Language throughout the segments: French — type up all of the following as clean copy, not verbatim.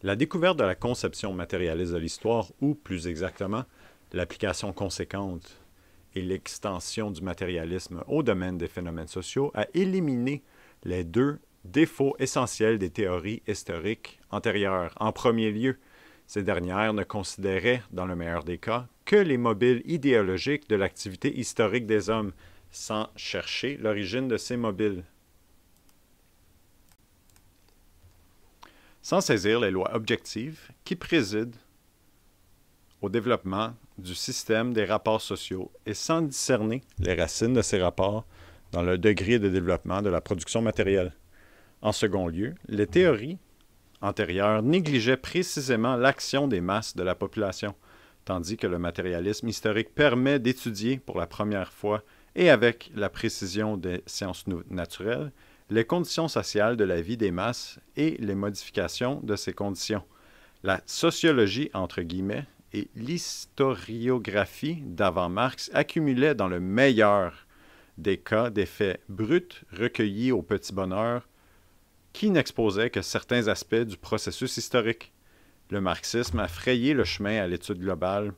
La découverte de la conception matérialiste de l'histoire, ou plus exactement, l'application conséquente et l'extension du matérialisme au domaine des phénomènes sociaux, a éliminé les deux défauts essentiels des théories historiques antérieures. En premier lieu, ces dernières ne considéraient, dans le meilleur des cas, que les mobiles idéologiques de l'activité historique des hommes, sans chercher l'origine de ces mobiles. Sans saisir les lois objectives qui président au développement du système des rapports sociaux et sans discerner les racines de ces rapports dans le degré de développement de la production matérielle. En second lieu, les théories antérieures négligeaient précisément l'action des masses de la population, tandis que le matérialisme historique permet d'étudier pour la première fois et avec la précision des sciences naturelles les conditions sociales de la vie des masses et les modifications de ces conditions. La sociologie, entre guillemets, et l'historiographie d'avant Marx accumulaient dans le meilleur des cas des faits bruts recueillis au petit bonheur qui n'exposaient que certains aspects du processus historique. Le marxisme a frayé le chemin à l'étude globale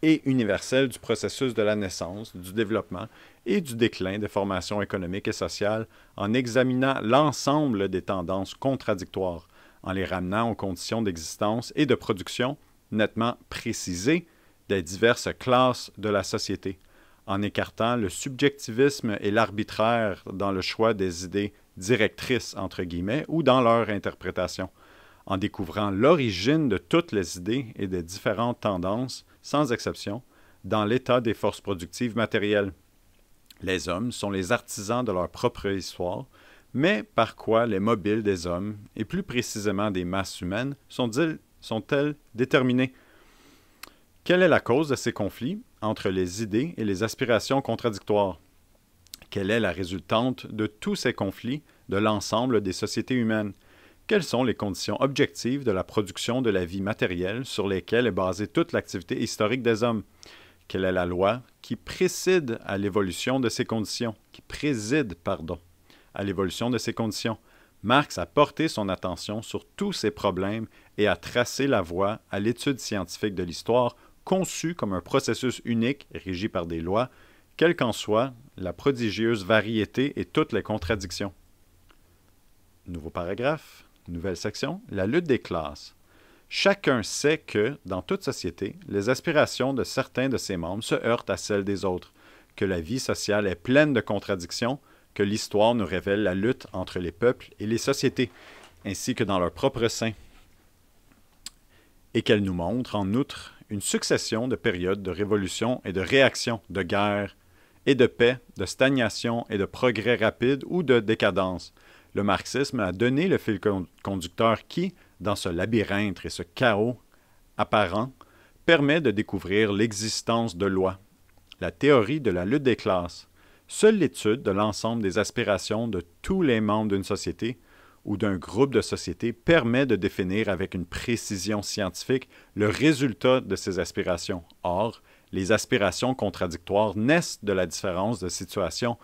et universelle du processus de la naissance, du développement et du déclin des formations économiques et sociales en examinant l'ensemble des tendances contradictoires, en les ramenant aux conditions d'existence et de production nettement précisées des diverses classes de la société, en écartant le subjectivisme et l'arbitraire dans le choix des idées directrices, entre guillemets, ou dans leur interprétation, en découvrant l'origine de toutes les idées et des différentes tendances, sans exception, dans l'état des forces productives matérielles. Les hommes sont les artisans de leur propre histoire, mais par quoi les mobiles des hommes, et plus précisément des masses humaines, sont-elles déterminées? Quelle est la cause de ces conflits entre les idées et les aspirations contradictoires? Quelle est la résultante de tous ces conflits de l'ensemble des sociétés humaines? Quelles sont les conditions objectives de la production de la vie matérielle sur lesquelles est basée toute l'activité historique des hommes? Quelle est la loi qui préside à l'évolution de ces conditions? À l'évolution de ces conditions. Marx a porté son attention sur tous ces problèmes et a tracé la voie à l'étude scientifique de l'histoire conçue comme un processus unique régi par des lois, quelle qu'en soit la prodigieuse variété et toutes les contradictions. Nouveau paragraphe, nouvelle section, la lutte des classes. Chacun sait que, dans toute société, les aspirations de certains de ses membres se heurtent à celles des autres, que la vie sociale est pleine de contradictions, que l'histoire nous révèle la lutte entre les peuples et les sociétés, ainsi que dans leur propre sein, et qu'elle nous montre, en outre, une succession de périodes de révolution et de réaction, de guerre et de paix, de stagnation et de progrès rapide ou de décadence. Le marxisme a donné le fil conducteur qui, dans ce labyrinthe et ce chaos apparent, permet de découvrir l'existence de lois, la théorie de la lutte des classes. Seule l'étude de l'ensemble des aspirations de tous les membres d'une société ou d'un groupe de sociétés permet de définir avec une précision scientifique le résultat de ces aspirations. Or, les aspirations contradictoires naissent de la différence de situation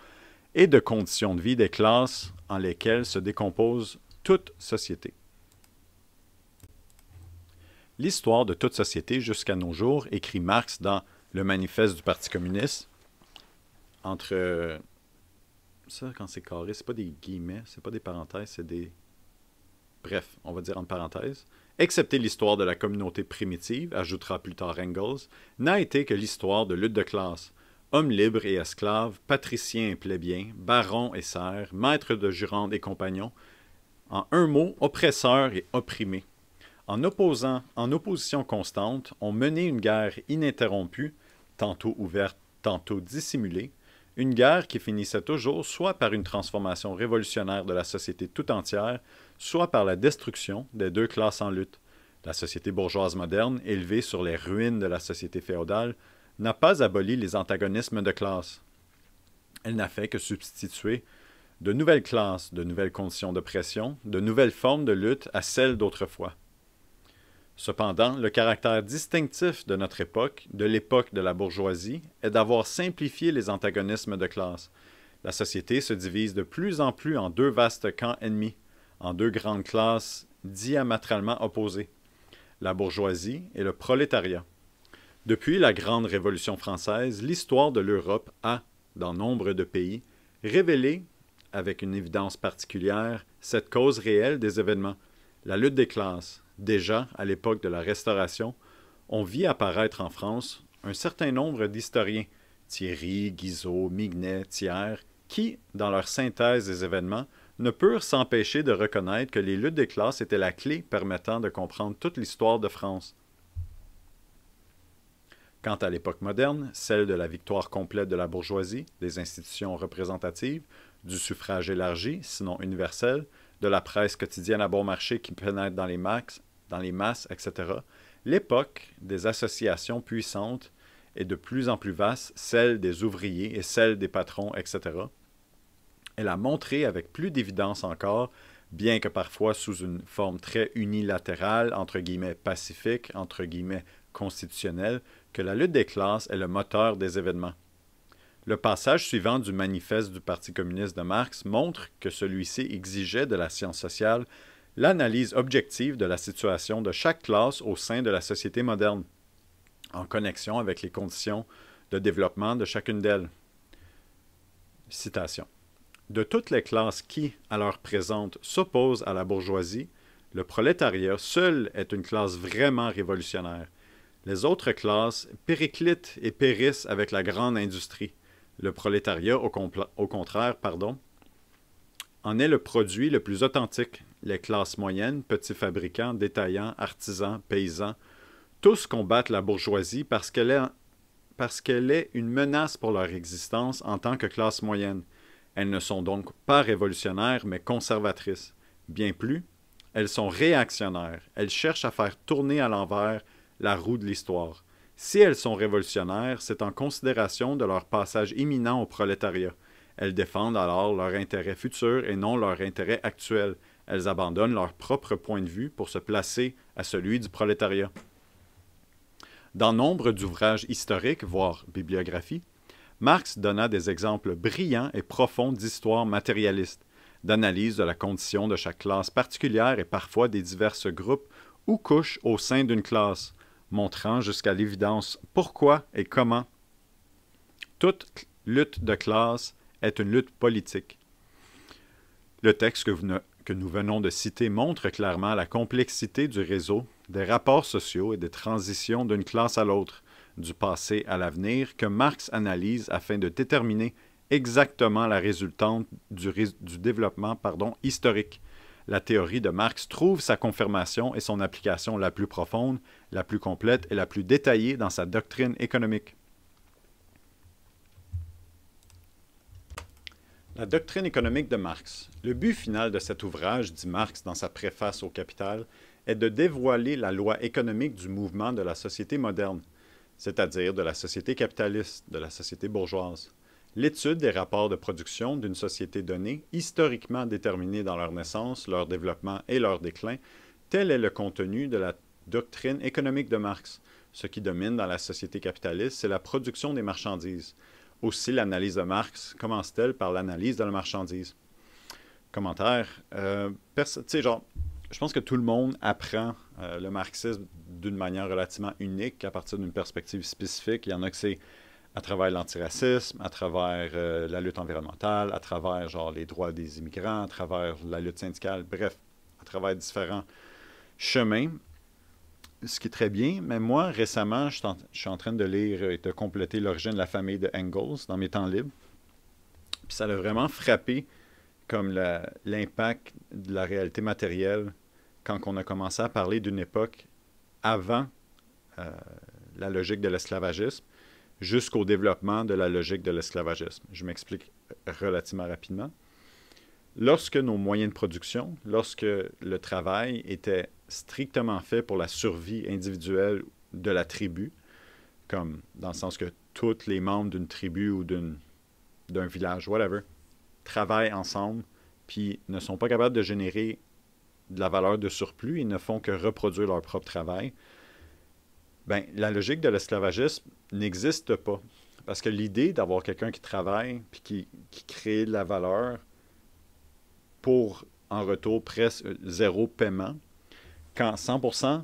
et de conditions de vie des classes en lesquelles se décompose toute société. L'histoire de toute société jusqu'à nos jours, écrit Marx dans le Manifeste du Parti communiste, entre ça, quand c'est carré, c'est pas des guillemets, c'est pas des parenthèses, c'est des... Bref, on va dire en parenthèse. Excepté l'histoire de la communauté primitive, ajoutera plus tard Engels, n'a été que l'histoire de lutte de classe. Hommes libres et esclaves, patriciens et plébéiens, barons et serfs, maîtres de jurande et compagnons, en un mot, oppresseurs et opprimés. En opposition constante, ont mené une guerre ininterrompue, tantôt ouverte, tantôt dissimulée, une guerre qui finissait toujours soit par une transformation révolutionnaire de la société tout entière, soit par la destruction des deux classes en lutte. La société bourgeoise moderne, élevée sur les ruines de la société féodale, n'a pas aboli les antagonismes de classe. Elle n'a fait que substituer de nouvelles classes, de nouvelles conditions d'oppression, de nouvelles formes de lutte à celles d'autrefois. Cependant, le caractère distinctif de notre époque, de l'époque de la bourgeoisie, est d'avoir simplifié les antagonismes de classe. La société se divise de plus en plus en deux vastes camps ennemis, en deux grandes classes diamétralement opposés, la bourgeoisie et le prolétariat. Depuis la Grande Révolution française, l'histoire de l'Europe a, dans nombre de pays, révélé, avec une évidence particulière, cette cause réelle des événements, la lutte des classes. Déjà, à l'époque de la Restauration, on vit apparaître en France un certain nombre d'historiens, Thierry, Guizot, Mignet, Thiers, qui, dans leur synthèse des événements, ne purent s'empêcher de reconnaître que les luttes des classes étaient la clé permettant de comprendre toute l'histoire de France. Quant à l'époque moderne, celle de la victoire complète de la bourgeoisie, des institutions représentatives, du suffrage élargi, sinon universel, de la presse quotidienne à bon marché qui pénètre dans les masses, etc., l'époque des associations puissantes est de plus en plus vaste, celle des ouvriers et celle des patrons, etc. Elle a montré avec plus d'évidence encore, bien que parfois sous une forme très unilatérale, entre guillemets pacifique, entre guillemets constitutionnelle, que la lutte des classes est le moteur des événements. Le passage suivant du manifeste du Parti communiste de Marx montre que celui-ci exigeait de la science sociale l'analyse objective de la situation de chaque classe au sein de la société moderne, en connexion avec les conditions de développement de chacune d'elles. Citation. De toutes les classes qui, à l'heure présente, s'opposent à la bourgeoisie, le prolétariat seul est une classe vraiment révolutionnaire. Les autres classes périclitent et périssent avec la grande industrie. Le prolétariat, au contraire, en est le produit le plus authentique. Les classes moyennes, petits fabricants, détaillants, artisans, paysans, tous combattent la bourgeoisie parce qu'elle est une menace pour leur existence en tant que classe moyenne. Elles ne sont donc pas révolutionnaires, mais conservatrices. Bien plus, elles sont réactionnaires. Elles cherchent à faire tourner à l'envers la roue de l'histoire. Si elles sont révolutionnaires, c'est en considération de leur passage imminent au prolétariat. Elles défendent alors leur intérêt futur et non leur intérêt actuel. Elles abandonnent leur propre point de vue pour se placer à celui du prolétariat. Dans nombre d'ouvrages historiques, voire bibliographies, Marx donna des exemples brillants et profonds d'histoire matérialiste, d'analyse de la condition de chaque classe particulière et parfois des divers groupes ou couches au sein d'une classe, montrant jusqu'à l'évidence pourquoi et comment toute lutte de classe est une lutte politique. Le texte que nous venons de citer montre clairement la complexité du réseau, des rapports sociaux et des transitions d'une classe à l'autre, du passé à l'avenir, que Marx analyse afin de déterminer exactement la résultante du développement historique. La théorie de Marx trouve sa confirmation et son application la plus profonde, la plus complète et la plus détaillée dans sa doctrine économique. La doctrine économique de Marx. Le but final de cet ouvrage, dit Marx dans sa préface au Capital, est de dévoiler la loi économique du mouvement de la société moderne, c'est-à-dire de la société capitaliste, de la société bourgeoise. L'étude des rapports de production d'une société donnée, historiquement déterminés dans leur naissance, leur développement et leur déclin, tel est le contenu de la doctrine économique de Marx. Ce qui domine dans la société capitaliste, c'est la production des marchandises. Aussi, l'analyse de Marx commence-t-elle par l'analyse de la marchandise. Commentaire. Je pense que tout le monde apprend le marxisme d'une manière relativement unique, à partir d'une perspective spécifique. Il y en a que c'est à travers l'antiracisme, à travers la lutte environnementale, à travers les droits des immigrants, à travers la lutte syndicale, bref, à travers différents chemins. Ce qui est très bien, mais moi, récemment, je suis en train de lire et de compléter l'origine de la famille de Engels dans mes temps libres. Puis ça a vraiment frappé comme l'impact de la réalité matérielle quand on a commencé à parler d'une époque avant la logique de l'esclavagisme jusqu'au développement de la logique de l'esclavagisme. Je m'explique relativement rapidement. Lorsque nos moyens de production, lorsque le travail était strictement fait pour la survie individuelle de la tribu, comme dans le sens que tous les membres d'une tribu ou d'un village, whatever, travaillent ensemble, puis ne sont pas capables de générer de la valeur de surplus et ne font que reproduire leur propre travail, bien, la logique de l'esclavagisme n'existe pas. Parce que l'idée d'avoir quelqu'un qui travaille puis qui crée de la valeur pour, en retour, presque zéro paiement, quand 100%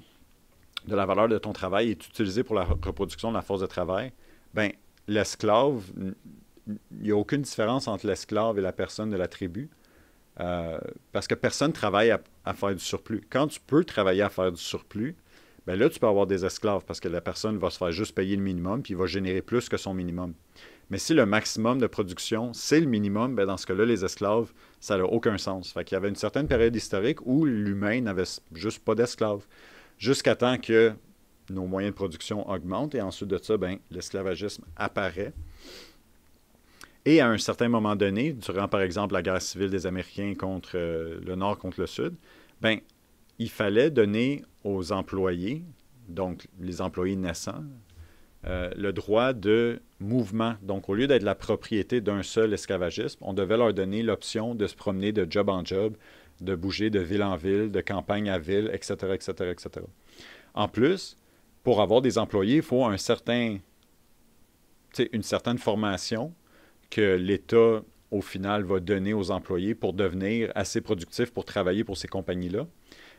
de la valeur de ton travail est utilisée pour la reproduction de la force de travail, ben l'esclave, il n'y a aucune différence entre l'esclave et la personne de la tribu, parce que personne ne travaille à faire du surplus. Quand tu peux travailler à faire du surplus, ben là, tu peux avoir des esclaves parce que la personne va se faire juste payer le minimum puis il va générer plus que son minimum. Mais si le maximum de production, c'est le minimum, ben dans ce cas-là, les esclaves, ça n'a aucun sens. Fait qu'il y avait une certaine période historique où l'humain n'avait juste pas d'esclaves, jusqu'à temps que nos moyens de production augmentent et ensuite de ça, ben, l'esclavagisme apparaît. Et à un certain moment donné, durant par exemple la guerre civile des Américains contre le Nord contre le Sud, ben, il fallait donner aux employés, donc les employés naissants, le droit de mouvement. Donc, au lieu d'être la propriété d'un seul esclavagiste, on devait leur donner l'option de se promener de job en job, de bouger de ville en ville, de campagne à ville, etc., etc., etc. En plus, pour avoir des employés, il faut une certaine formation que l'État, au final, va donner aux employés pour devenir assez productifs pour travailler pour ces compagnies-là.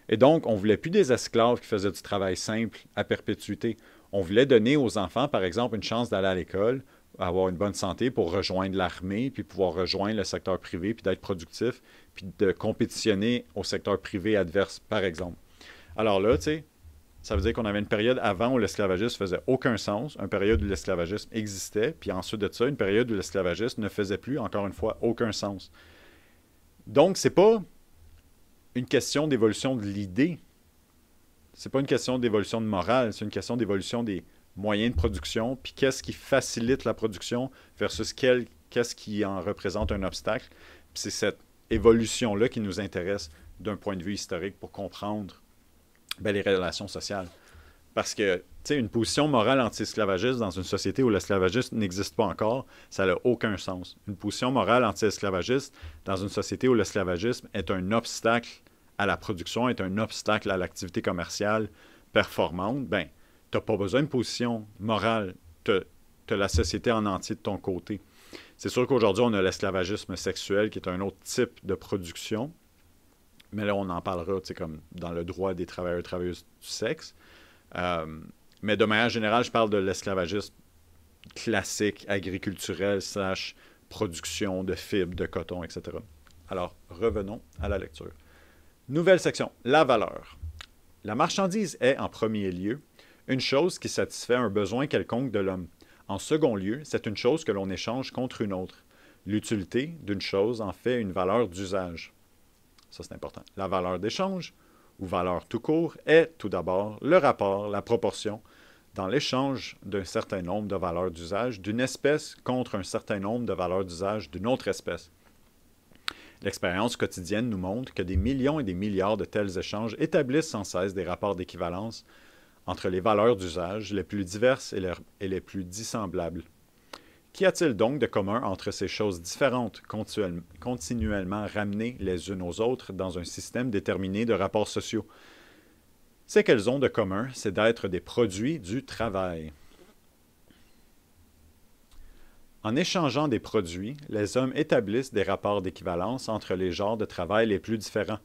Et donc, on ne voulait plus des esclaves qui faisaient du travail simple à perpétuité. On voulait donner aux enfants, par exemple, une chance d'aller à l'école, avoir une bonne santé pour rejoindre l'armée, puis pouvoir rejoindre le secteur privé, puis d'être productif, puis de compétitionner au secteur privé adverse, par exemple. Alors là, tu sais, ça veut dire qu'on avait une période avant où l'esclavagisme faisait aucun sens, une période où l'esclavagisme existait, puis ensuite de ça, une période où l'esclavagisme ne faisait plus, encore une fois, aucun sens. Donc, c'est pas une question d'évolution de l'idée. C'est pas une question d'évolution de morale, c'est une question d'évolution des moyens de production, puis qu'est-ce qui facilite la production versus qu'est-ce qui en représente un obstacle. Puis c'est cette évolution-là qui nous intéresse d'un point de vue historique pour comprendre les relations sociales. Parce que, tu sais, une position morale anti-esclavagiste dans une société où l'esclavagisme n'existe pas encore, ça n'a aucun sens. Une position morale anti-esclavagiste dans une société où l'esclavagisme est un obstacle à la production, est un obstacle à l'activité commerciale performante, ben, tu n'as pas besoin de position morale. Tu as la société en entier de ton côté. C'est sûr qu'aujourd'hui, on a l'esclavagisme sexuel qui est un autre type de production, mais là, on en parlera, tu sais, comme dans le droit des travailleurs et travailleuses du sexe. Mais de manière générale, je parle de l'esclavagisme classique, agriculturel, / production de fibres, de coton, etc. Alors, revenons à la lecture. Nouvelle section, la valeur. La marchandise est, en premier lieu, une chose qui satisfait un besoin quelconque de l'homme. En second lieu, c'est une chose que l'on échange contre une autre. L'utilité d'une chose en fait une valeur d'usage. Ça, c'est important. La valeur d'échange, ou valeur tout court, est tout d'abord le rapport, la proportion, dans l'échange d'un certain nombre de valeurs d'usage d'une espèce contre un certain nombre de valeurs d'usage d'une autre espèce. L'expérience quotidienne nous montre que des millions et des milliards de tels échanges établissent sans cesse des rapports d'équivalence entre les valeurs d'usage les plus diverses et les plus dissemblables. Qu'y a-t-il donc de commun entre ces choses différentes, continuellement ramenées les unes aux autres dans un système déterminé de rapports sociaux? Ce qu'elles ont de commun, c'est d'être des produits du travail. En échangeant des produits, les hommes établissent des rapports d'équivalence entre les genres de travail les plus différents.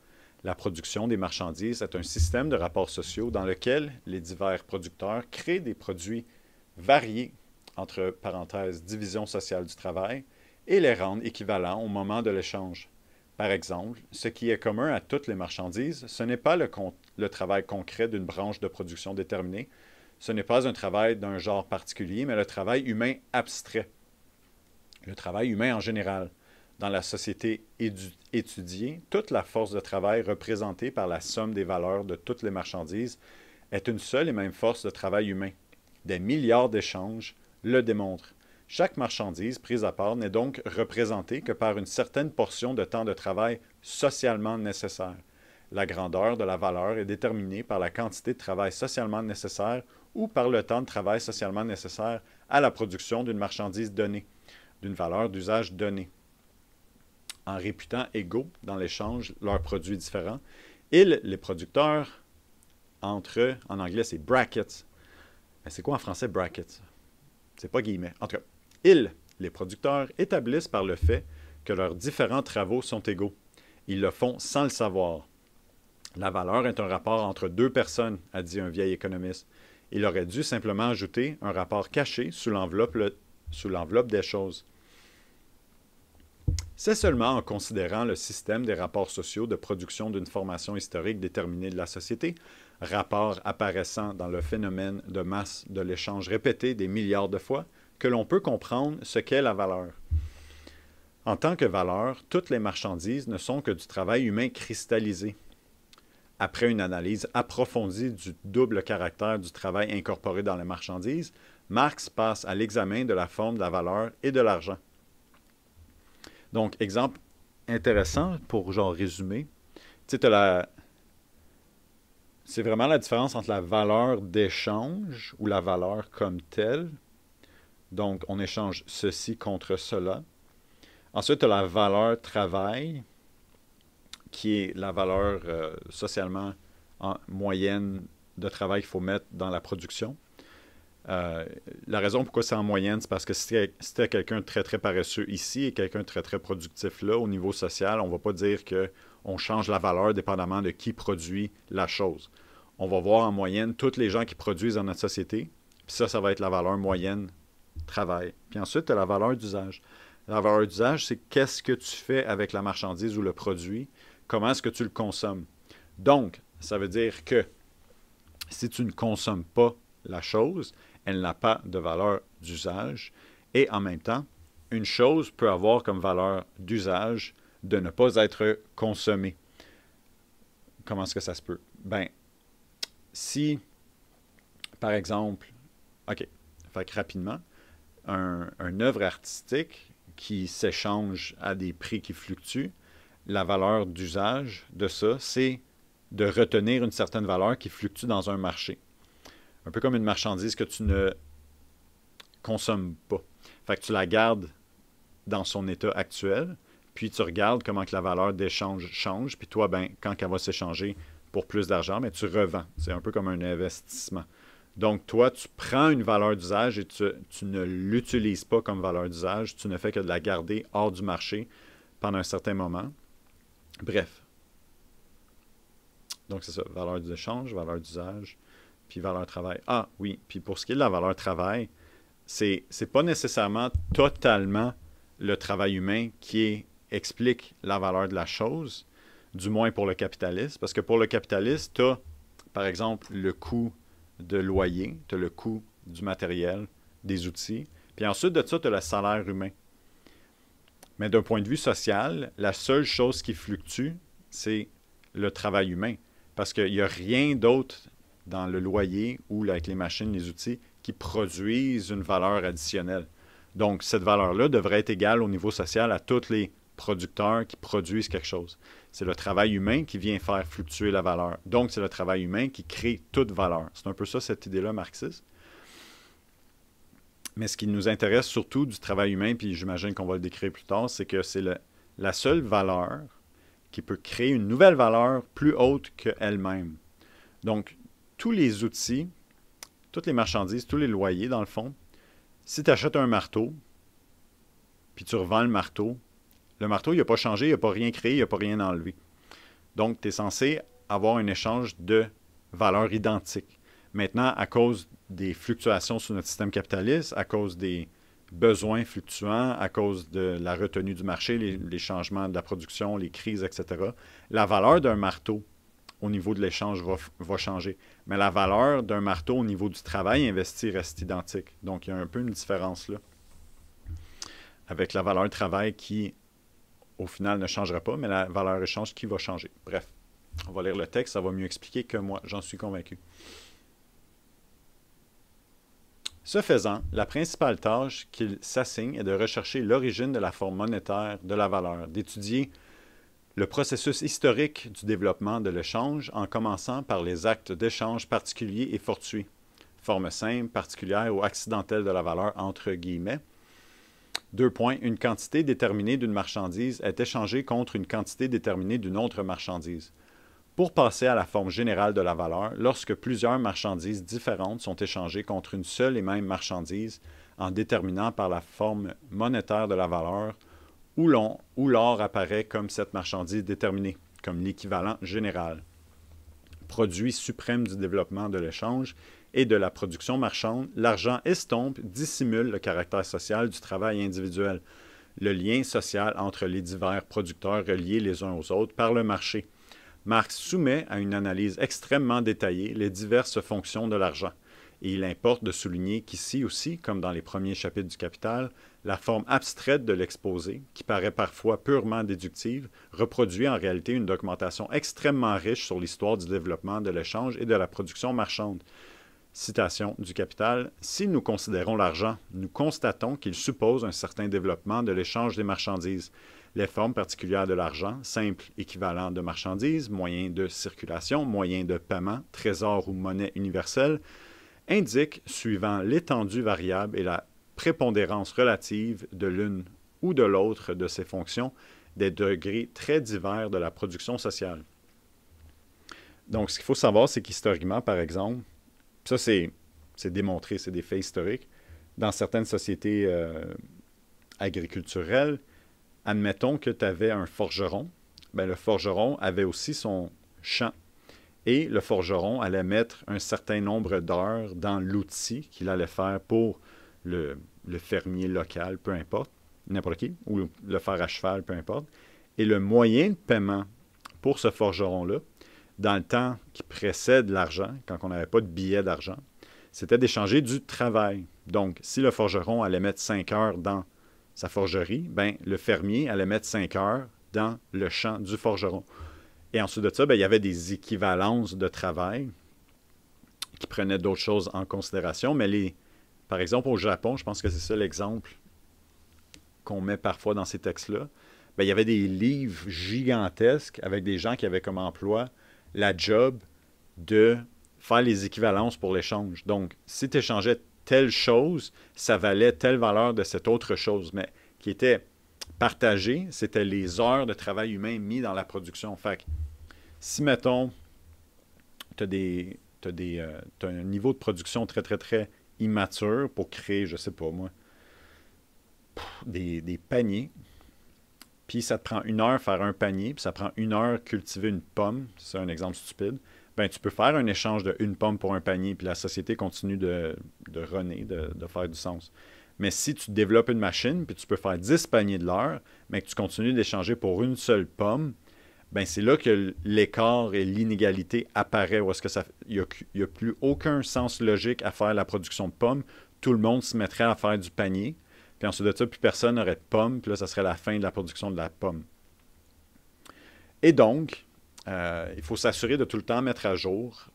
La production des marchandises est un système de rapports sociaux dans lequel les divers producteurs créent des produits variés, entre parenthèses, division sociale du travail, et les rendent équivalents au moment de l'échange. Par exemple, ce qui est commun à toutes les marchandises, ce n'est pas le travail concret d'une branche de production déterminée, ce n'est pas un travail d'un genre particulier, mais le travail humain abstrait. Le travail humain en général. Dans la société étudiée, toute la force de travail représentée par la somme des valeurs de toutes les marchandises est une seule et même force de travail humain. Des milliards d'échanges le démontrent. Chaque marchandise prise à part n'est donc représentée que par une certaine portion de temps de travail socialement nécessaire. La grandeur de la valeur est déterminée par la quantité de travail socialement nécessaire ou par le temps de travail socialement nécessaire à la production d'une marchandise donnée, d'une valeur d'usage donnée. En réputant égaux dans l'échange leurs produits différents, ils, les producteurs, entre eux, en anglais c'est brackets. Mais c'est quoi en français brackets? C'est pas guillemets. En tout cas, ils, les producteurs, établissent par le fait que leurs différents travaux sont égaux. Ils le font sans le savoir. La valeur est un rapport entre deux personnes, a dit un vieil économiste. Il aurait dû simplement ajouter un rapport caché sous l'enveloppe des choses. C'est seulement en considérant le système des rapports sociaux de production d'une formation historique déterminée de la société, rapport apparaissant dans le phénomène de masse de l'échange répété des milliards de fois, que l'on peut comprendre ce qu'est la valeur. En tant que valeur, toutes les marchandises ne sont que du travail humain cristallisé. Après une analyse approfondie du double caractère du travail incorporé dans les marchandises, Marx passe à l'examen de la forme de la valeur et de l'argent. Donc, exemple intéressant pour genre résumer, tu sais, c'est vraiment la différence entre la valeur d'échange ou la valeur comme telle. Donc, on échange ceci contre cela. Ensuite, tu as la valeur travail, qui est la valeur socialement moyenne de travail qu'il faut mettre dans la production. La raison pourquoi c'est en moyenne, c'est parce que si tu es quelqu'un de très, très paresseux ici et quelqu'un de très, très productif là, au niveau social, on ne va pas dire qu'on change la valeur dépendamment de qui produit la chose. On va voir en moyenne tous les gens qui produisent dans notre société, puis ça va être la valeur moyenne travail. Puis ensuite, tu as la valeur d'usage. La valeur d'usage, c'est qu'est-ce que tu fais avec la marchandise ou le produit, comment est-ce que tu le consommes. Donc, ça veut dire que si tu ne consommes pas la chose, elle n'a pas de valeur d'usage. Et en même temps, une chose peut avoir comme valeur d'usage de ne pas être consommée. Comment est-ce que ça se peut? Ben, si, par exemple, OK, fait que rapidement, une œuvre artistique qui s'échange à des prix qui fluctuent, la valeur d'usage de ça, c'est de retenir une certaine valeur qui fluctue dans un marché. Un peu comme une marchandise que tu ne consommes pas. Fait que tu la gardes dans son état actuel, puis tu regardes comment que la valeur d'échange change, puis toi, ben, quand elle va s'échanger pour plus d'argent, ben, tu revends. C'est un peu comme un investissement. Donc, toi, tu prends une valeur d'usage et tu ne l'utilises pas comme valeur d'usage, tu ne fais que de la garder hors du marché pendant un certain moment. Bref. Donc, c'est ça, valeur d'échange, valeur d'usage, puis valeur travail. Ah oui, puis pour ce qui est de la valeur travail, c'est pas nécessairement totalement le travail humain qui explique la valeur de la chose, du moins pour le capitaliste, parce que pour le capitaliste, tu as, par exemple, le coût de loyer, tu as le coût du matériel, des outils, puis ensuite de ça, tu as le salaire humain. Mais d'un point de vue social, la seule chose qui fluctue, c'est le travail humain, parce qu'il n'y a rien d'autre dans le loyer ou avec les machines, les outils, qui produisent une valeur additionnelle. Donc, cette valeur-là devrait être égale au niveau social à tous les producteurs qui produisent quelque chose. C'est le travail humain qui vient faire fluctuer la valeur. Donc, c'est le travail humain qui crée toute valeur. C'est un peu ça, cette idée-là marxiste. Mais ce qui nous intéresse surtout du travail humain, puis j'imagine qu'on va le décrire plus tard, c'est que c'est la seule valeur qui peut créer une nouvelle valeur plus haute qu'elle-même. Donc, tous les outils, toutes les marchandises, tous les loyers, dans le fond, si tu achètes un marteau, puis tu revends le marteau, il n'a pas changé, il n'a pas rien créé, il n'a pas rien enlevé. Donc, tu es censé avoir un échange de valeurs identiques. Maintenant, à cause des fluctuations sur notre système capitaliste, à cause des besoins fluctuants, à cause de la retenue du marché, les changements de la production, les crises, etc., la valeur d'un marteau au niveau de l'échange va changer. Mais la valeur d'un marteau au niveau du travail investi reste identique. Donc, il y a un peu une différence là. Avec la valeur travail qui, au final, ne changera pas, mais la valeur échange qui va changer. Bref, on va lire le texte, ça va mieux expliquer que moi, j'en suis convaincu. Ce faisant, la principale tâche qu'il s'assigne est de rechercher l'origine de la forme monétaire de la valeur, d'étudier le processus historique du développement de l'échange en commençant par les actes d'échange particuliers et fortuits, forme simple, particulière ou accidentelle de la valeur entre guillemets. 2 points. Une quantité déterminée d'une marchandise est échangée contre une quantité déterminée d'une autre marchandise. Pour passer à la forme générale de la valeur, lorsque plusieurs marchandises différentes sont échangées contre une seule et même marchandise en déterminant par la forme monétaire de la valeur, où l'or apparaît comme cette marchandise déterminée, comme l'équivalent général. produit suprême du développement de l'échange et de la production marchande, l'argent estompe, dissimule le caractère social du travail individuel, le lien social entre les divers producteurs reliés les uns aux autres par le marché. Marx soumet à une analyse extrêmement détaillée les diverses fonctions de l'argent. Et il importe de souligner qu'ici aussi, comme dans les premiers chapitres du Capital, la forme abstraite de l'exposé, qui paraît parfois purement déductive, reproduit en réalité une documentation extrêmement riche sur l'histoire du développement de l'échange et de la production marchande. Citation du Capital. Si nous considérons l'argent, nous constatons qu'il suppose un certain développement de l'échange des marchandises. Les formes particulières de l'argent, simple équivalent de marchandises, moyen de circulation, moyen de paiement, trésor ou monnaie universelle, indiquent, suivant l'étendue variable et la prépondérance relative de l'une ou de l'autre de ces fonctions, des degrés très divers de la production sociale. Donc, ce qu'il faut savoir, c'est qu'historiquement, par exemple, ça c'est démontré, c'est des faits historiques, dans certaines sociétés agriculturelles, admettons que tu avais un forgeron, bien, le forgeron avait aussi son champ. Et le forgeron allait mettre un certain nombre d'heures dans l'outil qu'il allait faire pour le fermier local, peu importe, n'importe qui, ou le fer à cheval, peu importe. Et le moyen de paiement pour ce forgeron-là, dans le temps qui précède l'argent, quand on n'avait pas de billet d'argent, c'était d'échanger du travail. Donc, si le forgeron allait mettre 5 heures dans sa forgerie, bien, le fermier allait mettre 5 heures dans le champ du forgeron. Et ensuite de ça, bien, il y avait des équivalences de travail qui prenaient d'autres choses en considération. Mais par exemple, au Japon, je pense que c'est ça l'exemple qu'on met parfois dans ces textes-là. Bien, il y avait des livres gigantesques avec des gens qui avaient comme emploi la job de faire les équivalences pour l'échange. Donc, si tu échangeais telle chose, ça valait telle valeur de cette autre chose. Mais qui était partagée, c'était les heures de travail humain mis dans la production. Fait que, si, mettons, tu as un niveau de production très, très, très immature pour créer, je sais pas moi, des paniers, puis ça te prend 1 heure faire un panier, puis ça prend 1 heure cultiver une pomme, c'est un exemple stupide, ben tu peux faire un échange de 1 pomme pour un panier, puis la société continue de runner, de faire du sens. Mais si tu développes une machine, puis tu peux faire 10 paniers de l'heure, mais que tu continues d'échanger pour une seule pomme, ben c'est là que l'écart et l'inégalité apparaît. Il n'y a plus aucun sens logique à faire la production de pommes. Tout le monde se mettrait à faire du panier. Puis ensuite de ça, plus personne n'aurait de pommes. Puis là, ça serait la fin de la production de la pomme. Et donc, il faut s'assurer de tout le temps mettre à jour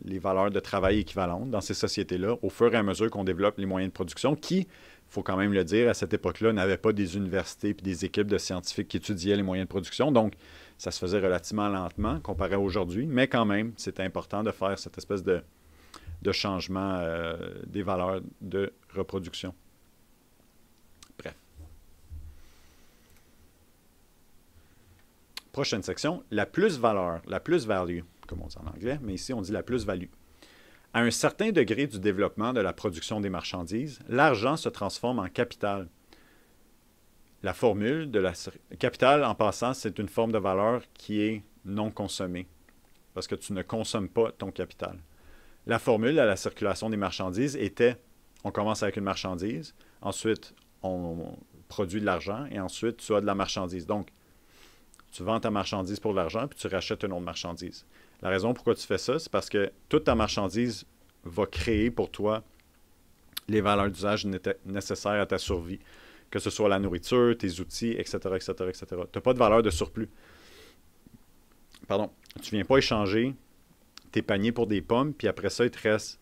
les valeurs de travail équivalentes dans ces sociétés-là au fur et à mesure qu'on développe les moyens de production qui, il faut quand même le dire, à cette époque-là, n'avaient pas des universités et des équipes de scientifiques qui étudiaient les moyens de production. Donc, ça se faisait relativement lentement comparé à aujourd'hui, mais quand même, c'est important de faire cette espèce de changement des valeurs de reproduction. Bref. Prochaine section, la plus-valeur, la plus-value, comme on dit en anglais, mais ici on dit la plus-value. À un certain degré du développement de la production des marchandises, l'argent se transforme en capital. La formule de la capital, en passant, c'est une forme de valeur qui est non consommée, parce que tu ne consommes pas ton capital. La formule à la circulation des marchandises était, on commence avec une marchandise, ensuite on produit de l'argent, et ensuite tu as de la marchandise. Donc, tu vends ta marchandise pour de l'argent, puis tu rachètes une autre marchandise. La raison pourquoi tu fais ça, c'est parce que toute ta marchandise va créer pour toi les valeurs d'usage nécessaires à ta survie, que ce soit la nourriture, tes outils, etc., etc., etc. Tu n'as pas de valeur de surplus. Pardon. Tu ne viens pas échanger tes paniers pour des pommes, puis après ça, il te reste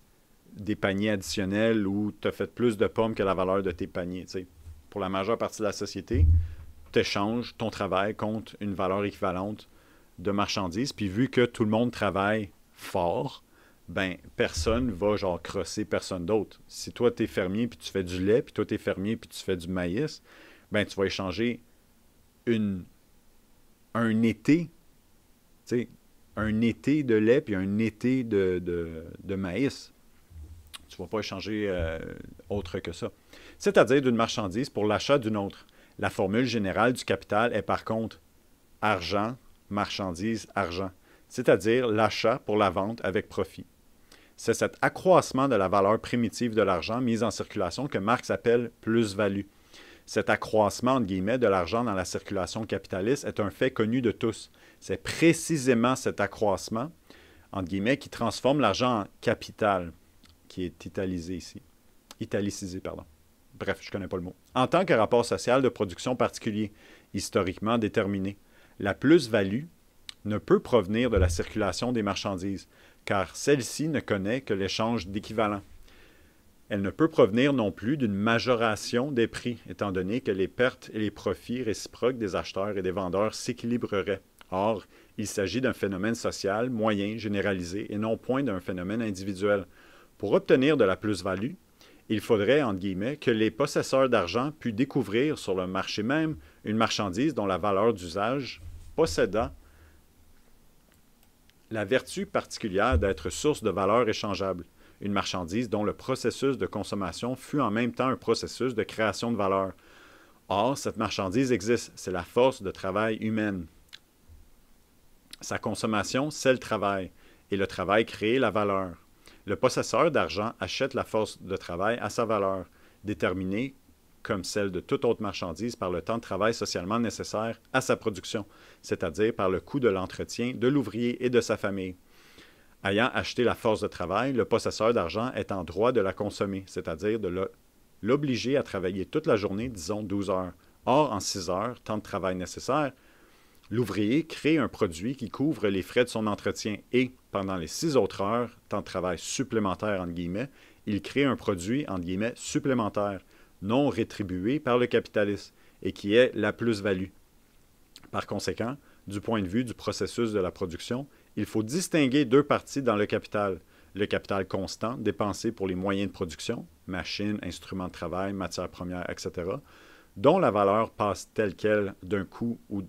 des paniers additionnels où tu as fait plus de pommes que la valeur de tes paniers. T'sais. Pour la majeure partie de la société, tu échanges ton travail contre une valeur équivalente de marchandises. Puis vu que tout le monde travaille fort, ben personne va genre crosser personne d'autre. Si toi, tu es fermier puis tu fais du lait, puis toi, tu es fermier puis tu fais du maïs, ben tu vas échanger un été, tu sais, un été de lait puis un été de maïs. Tu ne vas pas échanger autre que ça. C'est-à-dire d'une marchandise pour l'achat d'une autre. La formule générale du capital est par contre argent, marchandise, argent. c'est-à-dire l'achat pour la vente avec profit. C'est cet accroissement de la valeur primitive de l'argent mise en circulation que Marx appelle plus-value. Cet accroissement, entre guillemets, de l'argent dans la circulation capitaliste est un fait connu de tous. C'est précisément cet accroissement, entre guillemets, qui transforme l'argent en capital, qui est italicisé, pardon. Bref, je ne connais pas le mot. En tant que rapport social de production particulier, historiquement déterminé, la plus-value ne peut provenir de la circulation des marchandises, car celle-ci ne connaît que l'échange d'équivalents. Elle ne peut provenir non plus d'une majoration des prix, étant donné que les pertes et les profits réciproques des acheteurs et des vendeurs s'équilibreraient. Or, il s'agit d'un phénomène social, moyen, généralisé, et non point d'un phénomène individuel. Pour obtenir de la plus-value, il faudrait, entre guillemets, que les possesseurs d'argent puissent découvrir sur le marché même une marchandise dont la valeur d'usage possédant la vertu particulière d'être source de valeur échangeable. Une marchandise dont le processus de consommation fut en même temps un processus de création de valeur. Or, cette marchandise existe, c'est la force de travail humaine. Sa consommation, c'est le travail, et le travail crée la valeur. Le possesseur d'argent achète la force de travail à sa valeur, déterminée comme celle de toute autre marchandise par le temps de travail socialement nécessaire à sa production, c'est-à-dire par le coût de l'entretien de l'ouvrier et de sa famille. Ayant acheté la force de travail, le possesseur d'argent est en droit de la consommer, c'est-à-dire de l'obliger à travailler toute la journée, disons 12 heures. Or, en 6 heures, temps de travail nécessaire, l'ouvrier crée un produit qui couvre les frais de son entretien et, pendant les 6 autres heures, temps de travail supplémentaire, entre guillemets, il crée un produit, entre guillemets, supplémentaire, non rétribué par le capitaliste, et qui est la plus-value. Par conséquent, du point de vue du processus de la production, il faut distinguer deux parties dans le capital constant, dépensé pour les moyens de production, machines, instruments de travail, matières premières, etc., dont la valeur passe telle quelle d'un coup ou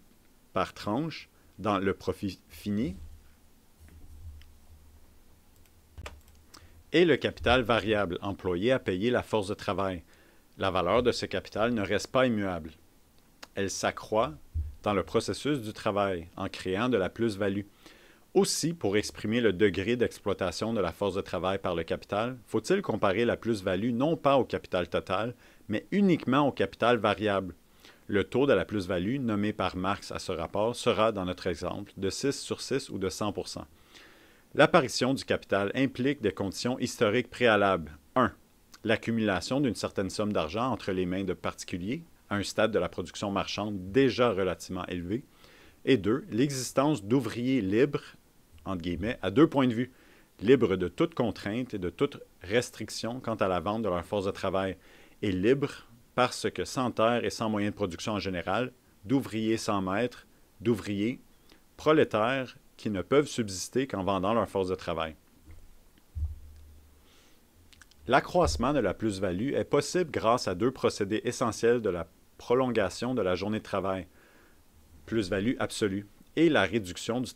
par tranche dans le profit fini, et le capital variable, employé à payer la force de travail. La valeur de ce capital ne reste pas immuable. Elle s'accroît dans le processus du travail, en créant de la plus-value. Aussi, pour exprimer le degré d'exploitation de la force de travail par le capital, faut-il comparer la plus-value non pas au capital total, mais uniquement au capital variable. Le taux de la plus-value, nommé par Marx à ce rapport, sera, dans notre exemple, de 6/6 ou de 100%. L'apparition du capital implique des conditions historiques préalables. 1. L'accumulation d'une certaine somme d'argent entre les mains de particuliers, à un stade de la production marchande déjà relativement élevé. Et 2. L'existence d'ouvriers libres, entre guillemets, à deux points de vue, libres de toute contrainte et de toute restriction quant à la vente de leur force de travail, et libres parce que sans terre et sans moyens de production en général, d'ouvriers sans maître, d'ouvriers prolétaires qui ne peuvent subsister qu'en vendant leur force de travail. L'accroissement de la plus-value est possible grâce à deux procédés essentiels de la prolongation de la journée de travail, plus-value absolue, et la réduction du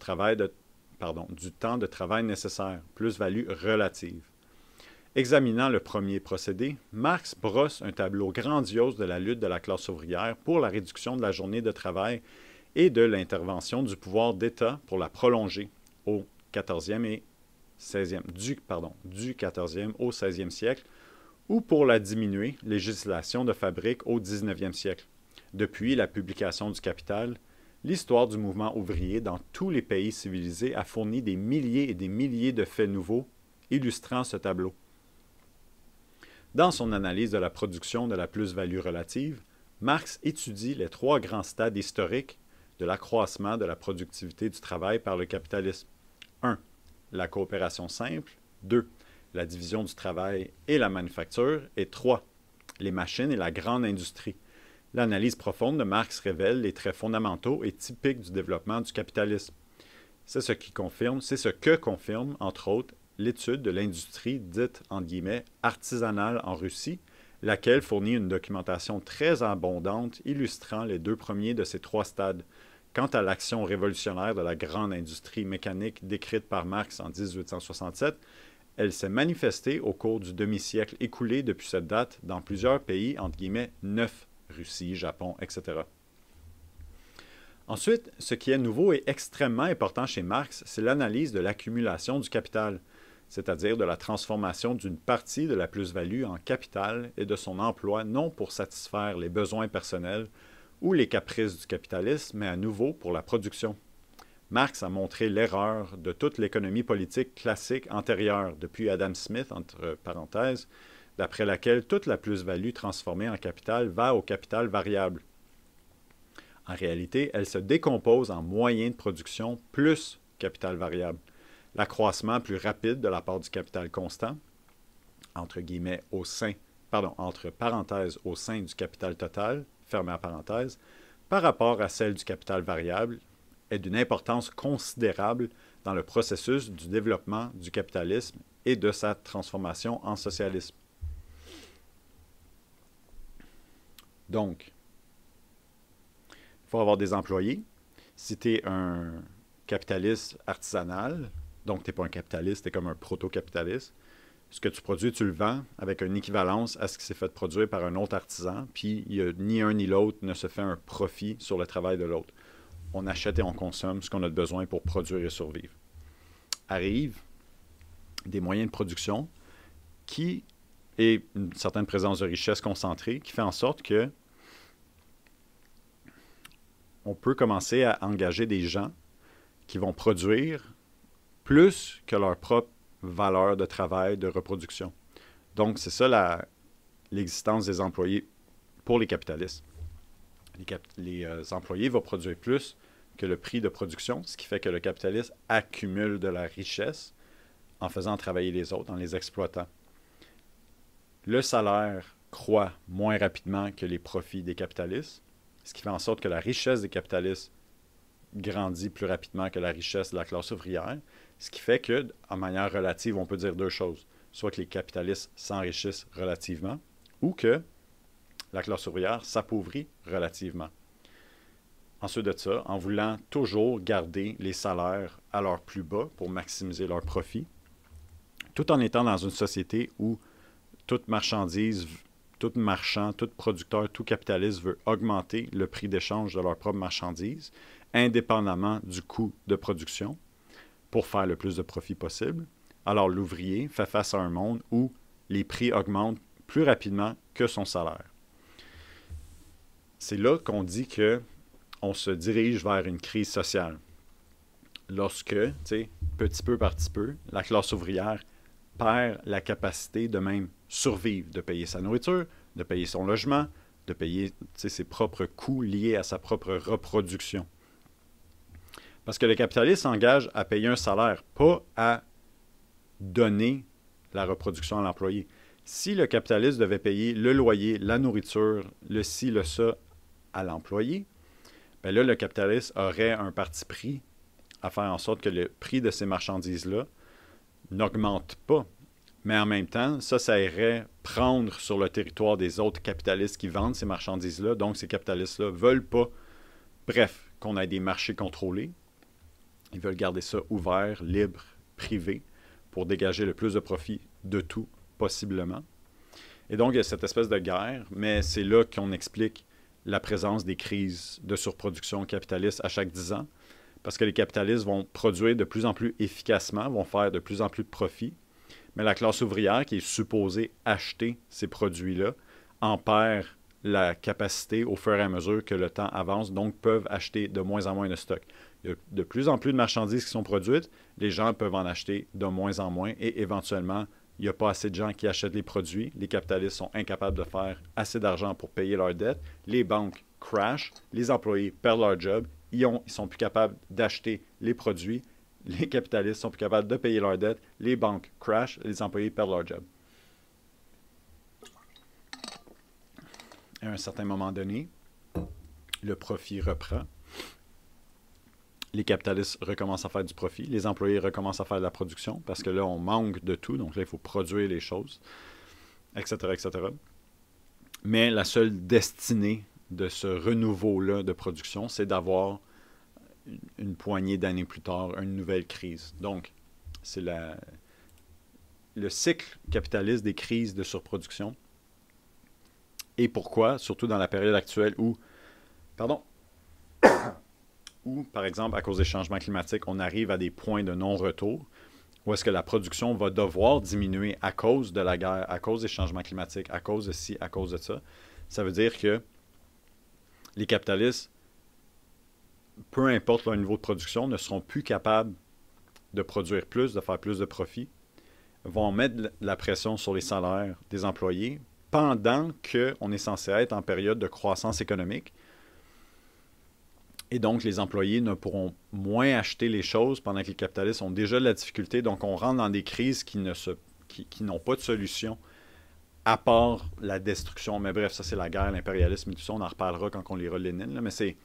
temps de travail nécessaire, plus-value relative. Examinant le premier procédé, Marx brosse un tableau grandiose de la lutte de la classe ouvrière pour la réduction de la journée de travail et de l'intervention du pouvoir d'État pour la prolonger au 14e et 16e, du 14e au 16e siècle, ou pour la diminuer, législation de fabrique au 19e siècle. Depuis la publication du Capital, l'histoire du mouvement ouvrier dans tous les pays civilisés a fourni des milliers et des milliers de faits nouveaux illustrant ce tableau. Dans son analyse de la production de la plus-value relative, Marx étudie les trois grands stades historiques de l'accroissement de la productivité du travail par le capitalisme. 1. La coopération simple. 2. La division du travail et la manufacture. Et 3. Les machines et la grande industrie. L'analyse profonde de Marx révèle les traits fondamentaux et typiques du développement du capitalisme. C'est ce que confirme, entre autres, l'étude de l'industrie dite, entre guillemets, artisanale en Russie, laquelle fournit une documentation très abondante illustrant les deux premiers de ces trois stades. Quant à l'action révolutionnaire de la grande industrie mécanique décrite par Marx en 1867, elle s'est manifestée au cours du demi-siècle écoulé depuis cette date dans plusieurs pays, entre guillemets, neufs, Russie, Japon, etc. Ensuite, ce qui est nouveau et extrêmement important chez Marx, c'est l'analyse de l'accumulation du capital, c'est-à-dire de la transformation d'une partie de la plus-value en capital et de son emploi non pour satisfaire les besoins personnels ou les caprices du capitalisme, mais à nouveau pour la production. Marx a montré l'erreur de toute l'économie politique classique antérieure, depuis Adam Smith, entre parenthèses, d'après laquelle toute la plus-value transformée en capital va au capital variable. En réalité, elle se décompose en moyens de production plus capital variable. L'accroissement plus rapide de la part du capital constant, entre guillemets, entre parenthèses, au sein du capital total, fermé à parenthèse, par rapport à celle du capital variable, est d'une importance considérable dans le processus du développement du capitalisme et de sa transformation en socialisme. Donc, il faut avoir des employés. Si tu es un capitaliste artisanal, donc tu n'es pas un capitaliste, tu es comme un proto-capitaliste, ce que tu produis, tu le vends avec une équivalence à ce qui s'est fait produire par un autre artisan, puis ni un ni l'autre ne se fait un profit sur le travail de l'autre. On achète et on consomme ce qu'on a besoin pour produire et survivre. Arrivent des moyens de production et une certaine présence de richesse concentrée qui fait en sorte que on peut commencer à engager des gens qui vont produire plus que leur propre valeur de travail, de reproduction. Donc, c'est ça l'existence des employés pour les capitalistes. Les employés vont produire plus que le prix de production, ce qui fait que le capitaliste accumule de la richesse en faisant travailler les autres, en les exploitant. Le salaire croît moins rapidement que les profits des capitalistes, ce qui fait en sorte que la richesse des capitalistes grandit plus rapidement que la richesse de la classe ouvrière, ce qui fait que, en manière relative, on peut dire deux choses. Soit que les capitalistes s'enrichissent relativement, ou que la classe ouvrière s'appauvrit relativement. Ensuite de ça, en voulant toujours garder les salaires à leur plus bas pour maximiser leurs profits, tout en étant dans une société où toute marchandise, tout marchand, tout producteur, tout capitaliste veut augmenter le prix d'échange de leurs propres marchandises, indépendamment du coût de production, pour faire le plus de profit possible. Alors l'ouvrier fait face à un monde où les prix augmentent plus rapidement que son salaire. C'est là qu'on dit qu'on se dirige vers une crise sociale. Lorsque, petit peu par petit peu, la classe ouvrière perd la capacité de même survivre, de payer sa nourriture, de payer son logement, de payer ses propres coûts liés à sa propre reproduction. Parce que le capitaliste s'engage à payer un salaire, pas à donner la reproduction à l'employé. Si le capitaliste devait payer le loyer, la nourriture, le ci, le ça à l'employé, bien là, le capitaliste aurait un parti pris à faire en sorte que le prix de ces marchandises-là n'augmente pas. Mais en même temps, ça irait prendre sur le territoire des autres capitalistes qui vendent ces marchandises-là. Donc, ces capitalistes-là ne veulent pas, bref, qu'on ait des marchés contrôlés. Ils veulent garder ça ouvert, libre, privé, pour dégager le plus de profit de tout, possiblement. Et donc, il y a cette espèce de guerre, mais c'est là qu'on explique la présence des crises de surproduction capitaliste à chaque 10 ans, parce que les capitalistes vont produire de plus en plus efficacement, vont faire de plus en plus de profits, mais la classe ouvrière, qui est supposée acheter ces produits-là, en perd la capacité au fur et à mesure que le temps avance, donc peuvent acheter de moins en moins de stock. Il y a de plus en plus de marchandises qui sont produites, les gens peuvent en acheter de moins en moins et éventuellement, il n'y a pas assez de gens qui achètent les produits, les capitalistes sont incapables de faire assez d'argent pour payer leurs dettes, les banques crashent, les employés perdent leur job, ils sont plus capables d'acheter les produits, les capitalistes sont plus capables de payer leurs dettes, les banques crashent, les employés perdent leur job. À un certain moment donné, le profit reprend. Les capitalistes recommencent à faire du profit. Les employés recommencent à faire de la production parce que là, on manque de tout. Donc là, il faut produire les choses, etc., etc. Mais la seule destinée de ce renouveau-là de production, c'est d'avoir une poignée d'années plus tard une nouvelle crise. Donc, c'est le cycle capitaliste des crises de surproduction. Et pourquoi, surtout dans la période actuelle où, où, par exemple, à cause des changements climatiques, on arrive à des points de non-retour, où est-ce que la production va devoir diminuer à cause de la guerre, à cause des changements climatiques, à cause de ci, à cause de ça, ça veut dire que les capitalistes, peu importe leur niveau de production, ne seront plus capables de produire plus, de faire plus de profit, vont mettre la pression sur les salaires des employés pendant qu'on est censé être en période de croissance économique. Et donc, les employés ne pourront moins acheter les choses pendant que les capitalistes ont déjà de la difficulté. Donc, on rentre dans des crises qui n'ont pas de solution à part la destruction. Mais bref, ça, c'est la guerre, l'impérialisme et tout ça. On en reparlera quand on lira Lénine. Là. Mais c'est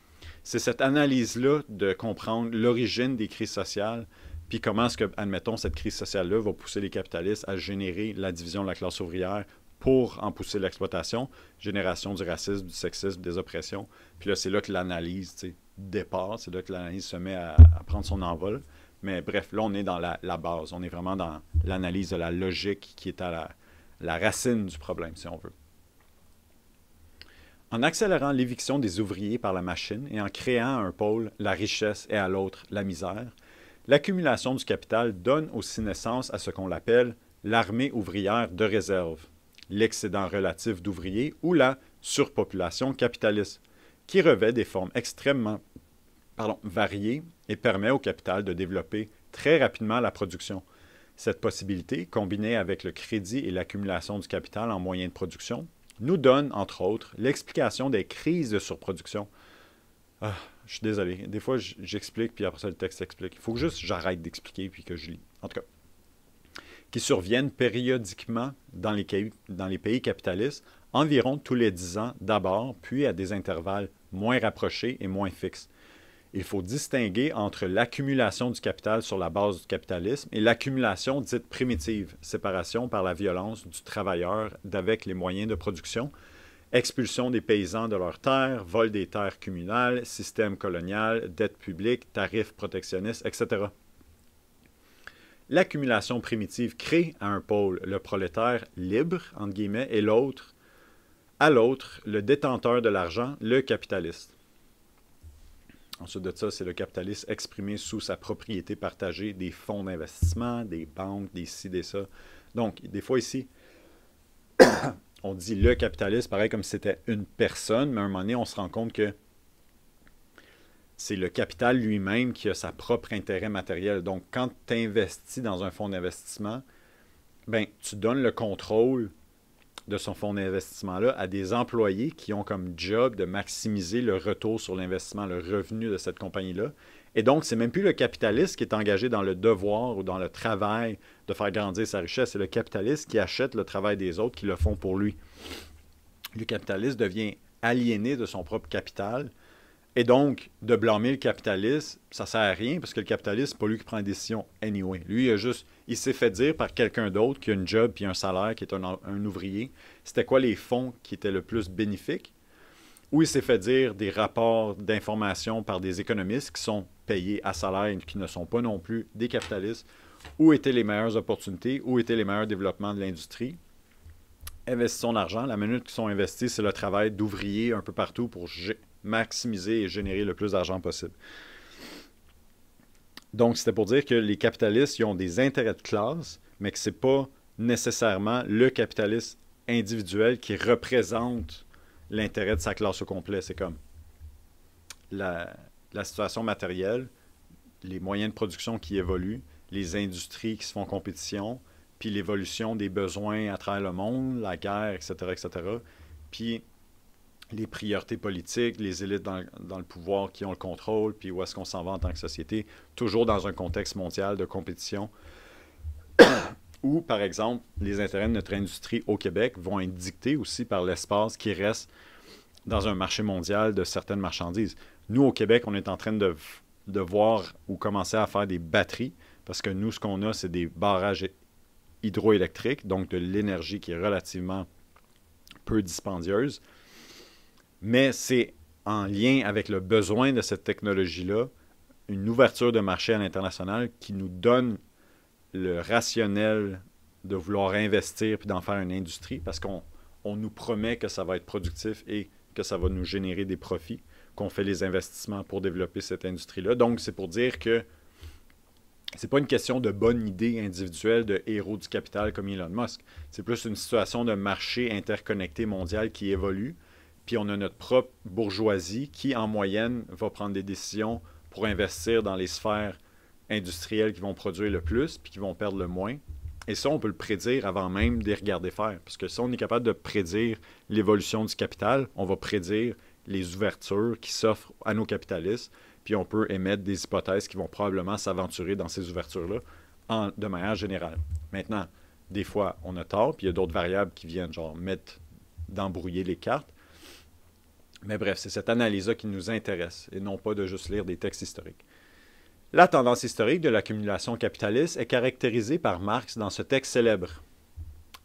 cette analyse-là de comprendre l'origine des crises sociales, puis comment est-ce que, admettons, cette crise sociale-là va pousser les capitalistes à générer la division de la classe ouvrière pour en pousser l'exploitation, génération du racisme, du sexisme, des oppressions. Puis là, c'est là que l'analyse départ, c'est là que l'analyse se met à prendre son envol. Mais bref, là, on est dans la base. On est vraiment dans l'analyse de la logique qui est à la racine du problème, si on veut. En accélérant l'éviction des ouvriers par la machine et en créant à un pôle la richesse et à l'autre la misère, l'accumulation du capital donne aussi naissance à ce qu'on appelle l'armée ouvrière de réserve, l'excédent relatif d'ouvriers ou la surpopulation capitaliste, qui revêt des formes extrêmement variées et permet au capital de développer très rapidement la production. Cette possibilité, combinée avec le crédit et l'accumulation du capital en moyens de production, nous donne, entre autres, l'explication des crises de surproduction. Je suis désolé. Des fois, j'explique, puis après ça, le texte explique. Il faut juste que j'arrête d'expliquer, puis que je lis. En tout cas, qui surviennent périodiquement dans les pays capitalistes, environ tous les 10 ans d'abord, puis à des intervalles moins rapprochés et moins fixes. Il faut distinguer entre l'accumulation du capital sur la base du capitalisme et l'accumulation dite primitive, séparation par la violence du travailleur d'avec les moyens de production, expulsion des paysans de leurs terres, vol des terres communales, système colonial, dette publique, tarifs protectionnistes, etc. L'accumulation primitive crée à un pôle le prolétaire libre, entre guillemets, et à l'autre, le détenteur de l'argent, le capitaliste. Ensuite de ça, c'est le capitaliste exprimé sous sa propriété partagée des fonds d'investissement, des banques, des ci, des ça. Donc, des fois ici, on dit le capitaliste, pareil comme si c'était une personne, mais à un moment donné, on se rend compte que c'est le capital lui-même qui a sa propre intérêt matériel. Donc, quand tu investis dans un fonds d'investissement, ben, tu donnes le contrôle de son fonds d'investissement-là à des employés qui ont comme job de maximiser le retour sur l'investissement, le revenu de cette compagnie-là. Et donc, c'est même plus le capitaliste qui est engagé dans le devoir ou dans le travail de faire grandir sa richesse. C'est le capitaliste qui achète le travail des autres qui le font pour lui. Le capitaliste devient aliéné de son propre capital. Et donc, de blâmer le capitaliste, ça ne sert à rien parce que le capitaliste, c'est pas lui qui prend la décision anyway. Lui, il s'est fait dire par quelqu'un d'autre qui a une job puis un salaire, qui est un ouvrier, c'était quoi les fonds qui étaient le plus bénéfiques. Ou il s'est fait dire des rapports d'information par des économistes qui sont payés à salaire et qui ne sont pas non plus des capitalistes. Où étaient les meilleures opportunités, où étaient les meilleurs développements de l'industrie. Investissons l'argent. La minute qu'ils sont investis, c'est le travail d'ouvriers un peu partout pour maximiser et générer le plus d'argent possible. Donc, c'était pour dire que les capitalistes, ils ont des intérêts de classe, mais que ce n'est pas nécessairement le capitaliste individuel qui représente l'intérêt de sa classe au complet. C'est comme la situation matérielle, les moyens de production qui évoluent, les industries qui se font compétition, puis l'évolution des besoins à travers le monde, la guerre, etc., etc., puis les priorités politiques, les élites dans le pouvoir qui ont le contrôle, puis où est-ce qu'on s'en va en tant que société, toujours dans un contexte mondial de compétition, où, par exemple, les intérêts de notre industrie au Québec vont être dictés aussi par l'espace qui reste dans un marché mondial de certaines marchandises. Nous, au Québec, on est en train de voir ou commencer à faire des batteries, parce que nous, ce qu'on a, c'est des barrages hydroélectriques, donc de l'énergie qui est relativement peu dispendieuse. Mais c'est en lien avec le besoin de cette technologie-là, une ouverture de marché à l'international qui nous donne le rationnel de vouloir investir puis d'en faire une industrie parce qu'on nous promet que ça va être productif et que ça va nous générer des profits qu'on fait les investissements pour développer cette industrie-là. Donc, c'est pour dire que c'est pas une question de bonne idée individuelle de héros du capital comme Elon Musk. C'est plus une situation de marché interconnecté mondial qui évolue. Puis on a notre propre bourgeoisie qui, en moyenne, va prendre des décisions pour investir dans les sphères industrielles qui vont produire le plus puis qui vont perdre le moins. Et ça, on peut le prédire avant même de les regarder faire. Parce que si on est capable de prédire l'évolution du capital, on va prédire les ouvertures qui s'offrent à nos capitalistes. Puis on peut émettre des hypothèses qui vont probablement s'aventurer dans ces ouvertures-là de manière générale. Maintenant, des fois, on a tort, puis il y a d'autres variables qui viennent d'embrouiller les cartes. Mais bref, c'est cette analyse-là qui nous intéresse, et non pas de juste lire des textes historiques. La tendance historique de l'accumulation capitaliste est caractérisée par Marx dans ce texte célèbre.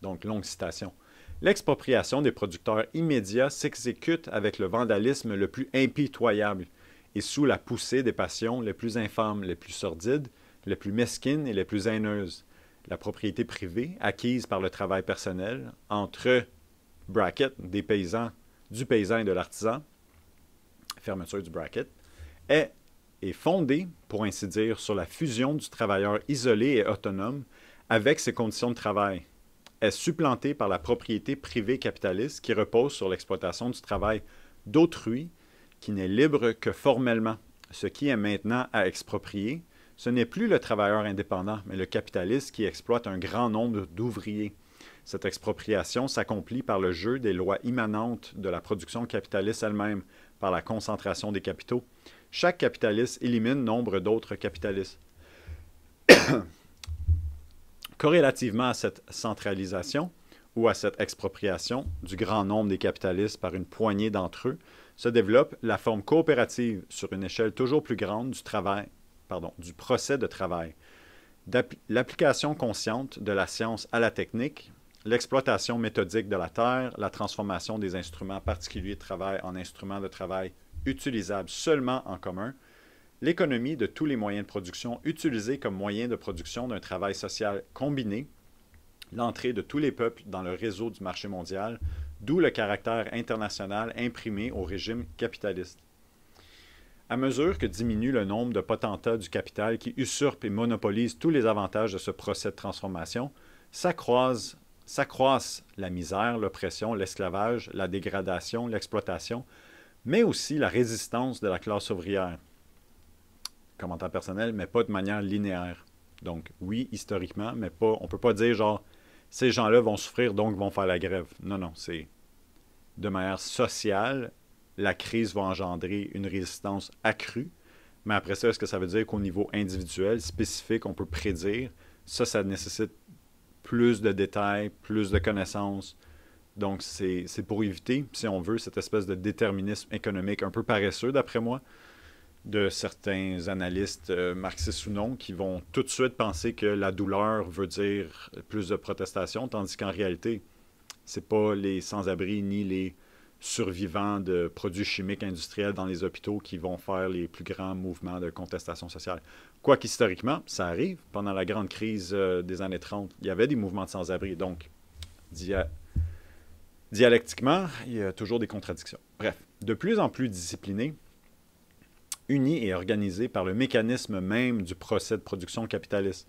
Donc, longue citation. L'expropriation des producteurs immédiats s'exécute avec le vandalisme le plus impitoyable et sous la poussée des passions les plus infâmes, les plus sordides, les plus mesquines et les plus haineuses. La propriété privée, acquise par le travail personnel, entre bracket, des paysans, du paysan et de l'artisan, fermeture du bracket, est fondée, pour ainsi dire, sur la fusion du travailleur isolé et autonome avec ses conditions de travail. Est supplantée par la propriété privée capitaliste qui repose sur l'exploitation du travail d'autrui qui n'est libre que formellement. Ce qui est maintenant à exproprier, ce n'est plus le travailleur indépendant, mais le capitaliste qui exploite un grand nombre d'ouvriers. Cette expropriation s'accomplit par le jeu des lois immanentes de la production capitaliste elle-même, par la concentration des capitaux. Chaque capitaliste élimine nombre d'autres capitalistes. Corrélativement à cette centralisation ou à cette expropriation du grand nombre des capitalistes par une poignée d'entre eux, se développe la forme coopérative sur une échelle toujours plus grande du procès de travail, l'application consciente de la science à la technique, l'exploitation méthodique de la terre, la transformation des instruments particuliers de travail en instruments de travail utilisables seulement en commun, l'économie de tous les moyens de production utilisés comme moyens de production d'un travail social combiné, l'entrée de tous les peuples dans le réseau du marché mondial, d'où le caractère international imprimé au régime capitaliste. À mesure que diminue le nombre de potentats du capital qui usurpent et monopolisent tous les avantages de ce procès de transformation, s'accroissent la misère, l'oppression, l'esclavage, la dégradation, l'exploitation, mais aussi la résistance de la classe ouvrière. Commentaire personnel, mais pas de manière linéaire. Donc, oui, historiquement, mais pas. On ne peut pas dire genre, ces gens-là vont souffrir, donc vont faire la grève. Non, non, c'est de manière sociale, la crise va engendrer une résistance accrue. Mais après ça, est-ce que ça veut dire qu'au niveau individuel, spécifique, on peut prédire? Ça nécessite plus de détails, plus de connaissances. Donc, c'est pour éviter, si on veut, cette espèce de déterminisme économique un peu paresseux, d'après moi, de certains analystes marxistes ou non, qui vont tout de suite penser que la douleur veut dire plus de protestation, tandis qu'en réalité, c'est pas les sans-abri ni les survivants de produits chimiques industriels dans les hôpitaux qui vont faire les plus grands mouvements de contestation sociale. Quoique historiquement, ça arrive. Pendant la grande crise des années 30, il y avait des mouvements de sans-abri. Donc, dialectiquement, il y a toujours des contradictions. Bref, de plus en plus disciplinés, unis et organisés par le mécanisme même du procès de production capitaliste.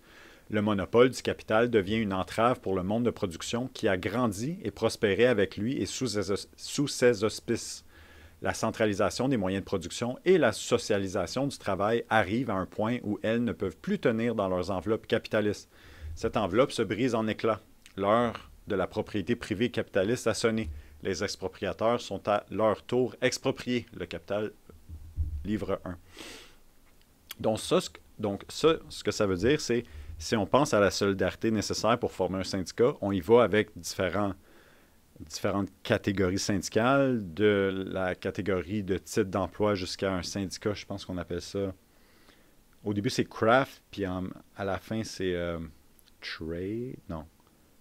Le monopole du capital devient une entrave pour le monde de production qui a grandi et prospéré avec lui et sous ses auspices. La centralisation des moyens de production et la socialisation du travail arrivent à un point où elles ne peuvent plus tenir dans leurs enveloppes capitalistes. Cette enveloppe se brise en éclats. L'heure de la propriété privée capitaliste a sonné. Les expropriateurs sont à leur tour expropriés. Le Capital, livre 1. Donc, ce que ça veut dire, c'est si on pense à la solidarité nécessaire pour former un syndicat, on y va avec différentes catégories syndicales, de la catégorie de titre d'emploi jusqu'à un syndicat, je pense qu'on appelle ça. Au début, c'est craft, puis à la fin, c'est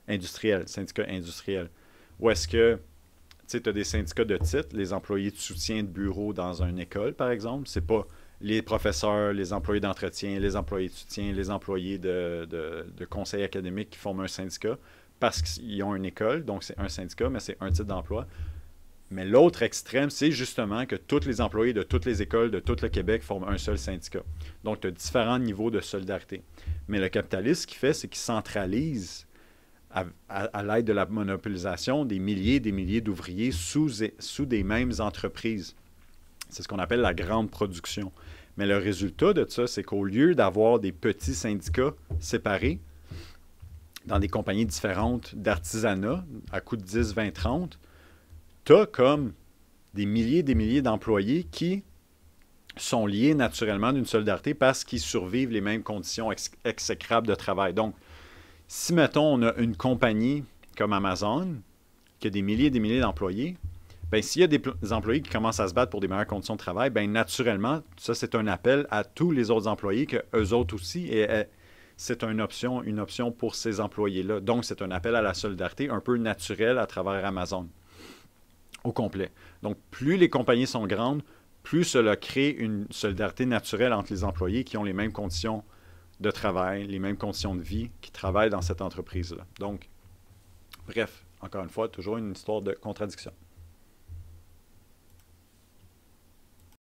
industriel, syndicat industriel. Ou est-ce que tu as des syndicats de titre, les employés de soutien de bureau dans une école, par exemple, c'est pas les professeurs, les employés d'entretien, les employés de soutien, les employés de conseil académique qui forment un syndicat parce qu'ils ont une école, donc c'est un syndicat, mais c'est un titre d'emploi. Mais l'autre extrême, c'est justement que tous les employés de toutes les écoles de tout le Québec forment un seul syndicat. Donc, tu as différents niveaux de solidarité. Mais le capitalisme, ce qu'il fait, c'est qu'il centralise à l'aide de la monopolisation des milliers et des milliers d'ouvriers sous des mêmes entreprises. C'est ce qu'on appelle la grande production. Mais le résultat de ça, c'est qu'au lieu d'avoir des petits syndicats séparés dans des compagnies différentes d'artisanat à coût de 10, 20, 30, tu as comme des milliers d'employés qui sont liés naturellement d'une solidarité parce qu'ils survivent les mêmes conditions exécrables de travail. Donc, si, mettons, on a une compagnie comme Amazon qui a des milliers et des milliers d'employés, bien, s'il y a des employés qui commencent à se battre pour des meilleures conditions de travail, bien, naturellement, ça, c'est un appel à tous les autres employés qu'eux autres aussi, et c'est une option pour ces employés-là. Donc, c'est un appel à la solidarité un peu naturel à travers Amazon au complet. Donc, plus les compagnies sont grandes, plus cela crée une solidarité naturelle entre les employés qui ont les mêmes conditions de travail, les mêmes conditions de vie, qui travaillent dans cette entreprise-là. Donc, bref, encore une fois, toujours une histoire de contradiction.